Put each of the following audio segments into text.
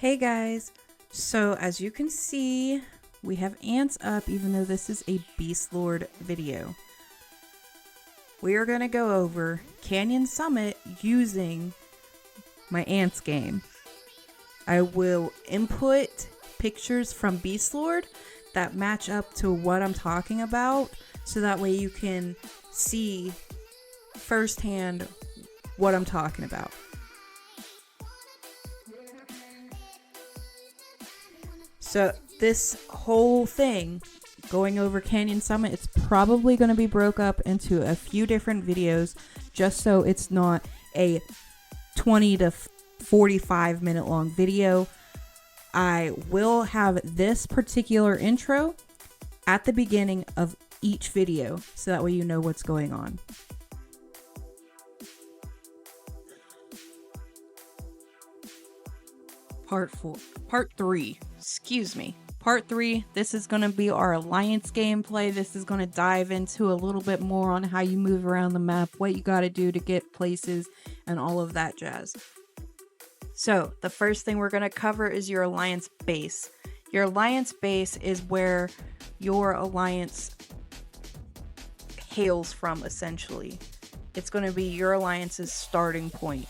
Hey guys, so as you can see, we have ants up even though this is a beastlord video. We are going to go over Canyon Summit using my ants game. I will input pictures from beastlord that match up to what I'm talking about, so that way you can see firsthand what I'm talking about. So this whole thing, going over Canyon Summit, it's probably going to be broke up into a few different videos, just so it's not a 20 to 45 minute long video. I will have this particular intro at the beginning of each video, so that way you know what's going on. Part 3, excuse me. Part 3, this is going to be our alliance gameplay. This is going to dive into a little bit more on how you move around the map, what you got to do to get places, and all of that jazz. So, the first thing we're going to cover is your alliance base. Your alliance base is where your alliance hails from, essentially. It's going to be your alliance's starting point.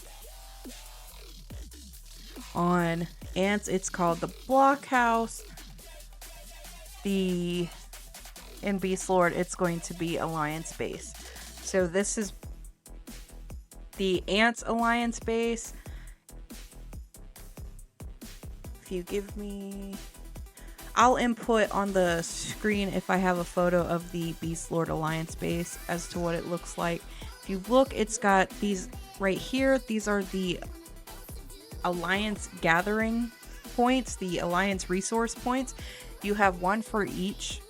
On ants, it's called the blockhouse. In beastlord, it's going to be alliance base. So this is the ants alliance base. If you give me, I'll input on the screen if I have a photo of the beastlord alliance base as to what it looks like. If you look, it's got these right here. These are the alliance gathering points, the alliance resource points. You have one for each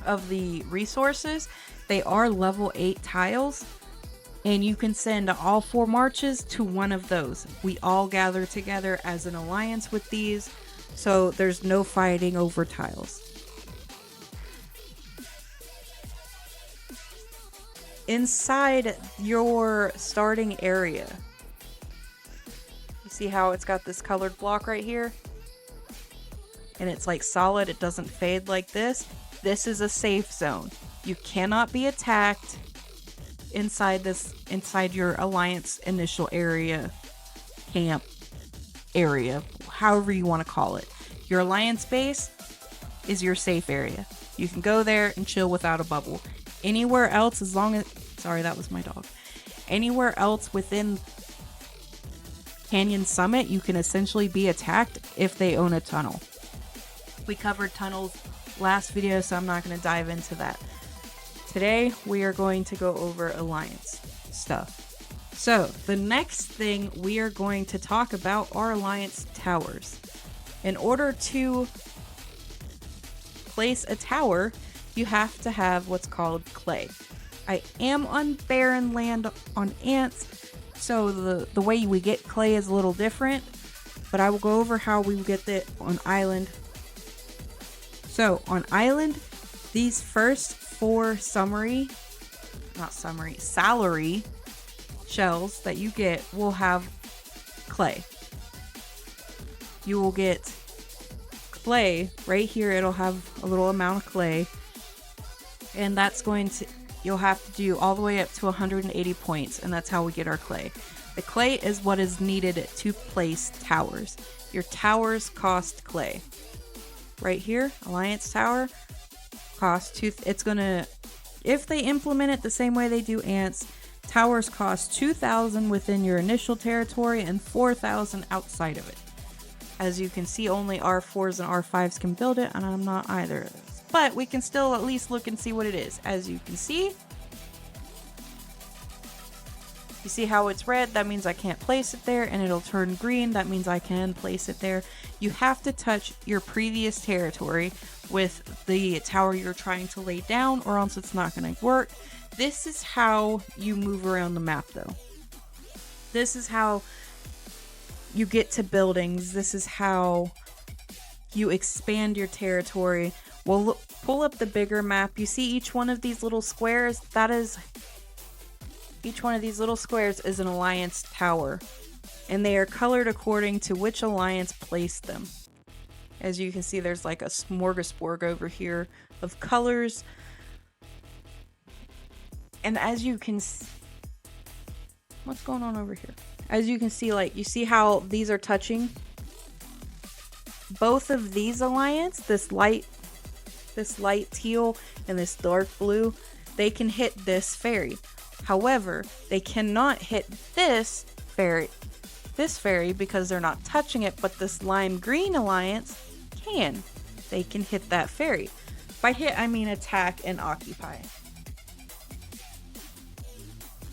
of the resources. They are level 8 tiles, and you can send all 4 marches to one of those. We all gather together as an alliance with these, so there's no fighting over tiles. Inside your starting area, see how it's got this colored block right here? And it's like solid, it doesn't fade like this. This is a safe zone. You cannot be attacked inside your alliance initial area, camp area, however you want to call it. Your alliance base is your safe area. You can go there and chill without a bubble. Anywhere else, as long as, sorry, that was my dog. Anywhere else within Canyon Summit, you can essentially be attacked if they own a tunnel. We covered tunnels last video, so I'm not going to dive into that. Today, we are going to go over alliance stuff. So, the next thing we are going to talk about are alliance towers. In order to place a tower, you have to have what's called clay. I am on barren land on ants, so the way we get clay is a little different, but I will go over how we get it on island. So on island, these first 4 salary shells that you get will have clay. You will get clay right here. It'll have a little amount of clay, and that's going to, you'll have to do all the way up to 180 points, and that's how we get our clay. The clay is what is needed to place towers. Your towers cost clay. Right here, Alliance Tower costs if they implement it the same way they do ants, towers cost 2,000 within your initial territory and 4,000 outside of it. As you can see, only R4s and R5s can build it, and I'm not either of those. But we can still at least look and see what it is. As you can see, you see how it's red? That means I can't place it there, and it'll turn green. That means I can place it there. You have to touch your previous territory with the tower you're trying to lay down, or else it's not going to work. This is how you move around the map, though. This is how you get to buildings. This is how you expand your territory. We'll pull up the bigger map. You see each one of these little squares? Each one of these little squares is an alliance tower. and they are colored according to which alliance placed them. As you can see, there's like a smorgasbord over here of colors. And as you can see, what's going on over here? As you can see, like, you see how these are touching? Both of these alliance, this light teal and this dark blue, they can hit this fairy. However, they cannot hit this fairy because they're not touching it, but this lime green alliance can. They can hit that fairy. By hit, I mean attack and occupy.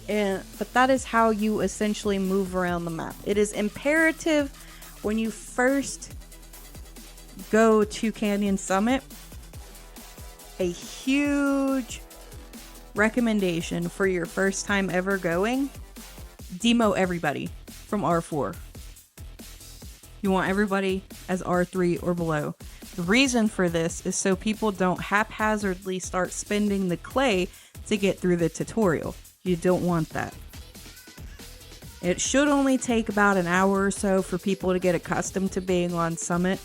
But that is how you essentially move around the map. It is imperative when you first go to Canyon Summit. A huge recommendation for your first time ever going: demo everybody from R4. You want everybody as R3 or below. The reason for this is so people don't haphazardly start spending the clay to get through the tutorial. You don't want that. It should only take about an hour or so for people to get accustomed to being on Summit,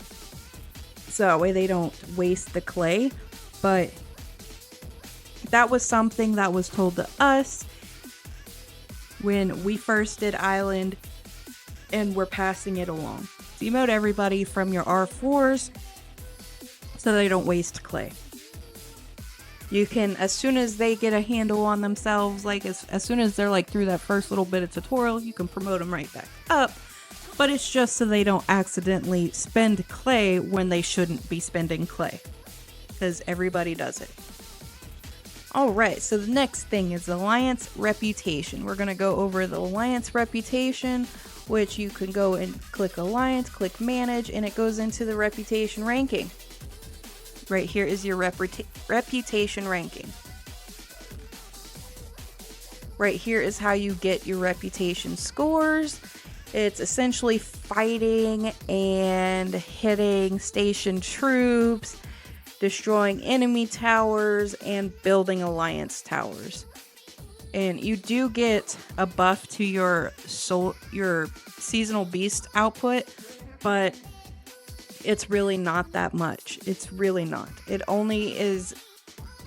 so that way they don't waste the clay. But that was something that was told to us when we first did Island, and we're passing it along. Demote everybody from your R4s so they don't waste clay. You can, as soon as they get a handle on themselves, like as soon as they're like through that first little bit of tutorial, you can promote them right back up. But it's just so they don't accidentally spend clay when they shouldn't be spending clay, because everybody does it. Alright, so the next thing is Alliance Reputation. We're going to go over the Alliance Reputation, which you can go and click Alliance, click Manage, and it goes into the Reputation ranking. Right here is your reputation ranking. Right here is how you get your reputation scores. It's essentially fighting and hitting station troops, destroying enemy towers, and building alliance towers. And you do get a buff to your seasonal beast output, but it's really not that much. It's really not. It only is,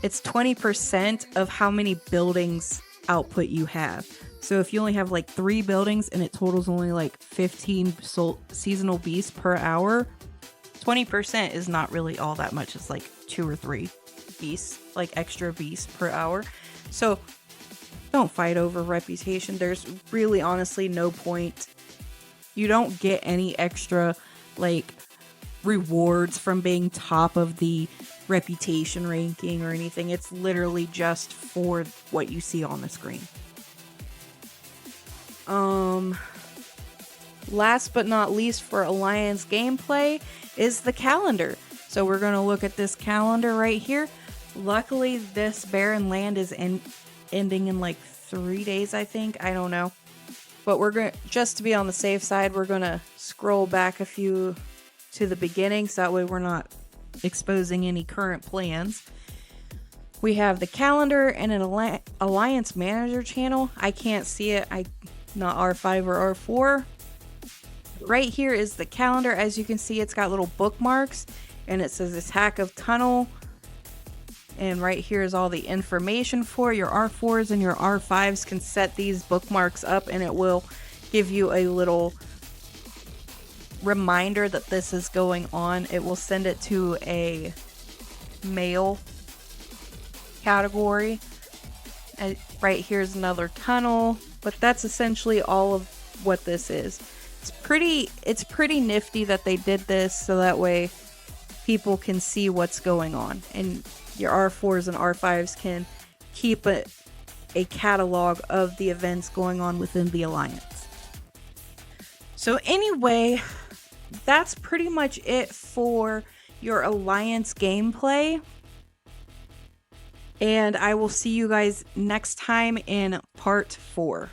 it's 20% of how many buildings output you have. So if you only have like 3 buildings and it totals only like 15 seasonal beasts per hour, 20% is not really all that much. It's like 2 or 3 beasts, like extra beasts per hour. So don't fight over reputation. There's really honestly no point. You don't get any extra like rewards from being top of the reputation ranking or anything. It's literally just for what you see on the screen. Last but not least for Alliance gameplay is the calendar. So we're going to look at this calendar right here. Luckily, this barren land is ending in like 3 days, I think. I don't know. But we're going to, just to be on the safe side, we're going to scroll back a few to the beginning, so that way we're not exposing any current plans. We have the calendar and an Alliance Manager channel. I can't see it. Not R5 or R4. Right here is the calendar. As you can see, it's got little bookmarks, and it says Attack of Tunnel. And right here is all the information for your R4s, and your R5s can set these bookmarks up, and it will give you a little reminder that this is going on. It will send it to a mail category. And right here's another tunnel, but that's essentially all of what this is. It's pretty nifty that they did this so that way people can see what's going on, and your R4s and R5s can keep a catalog of the events going on within the Alliance. So anyway, that's pretty much it for your Alliance gameplay. And I will see you guys next time in part 4.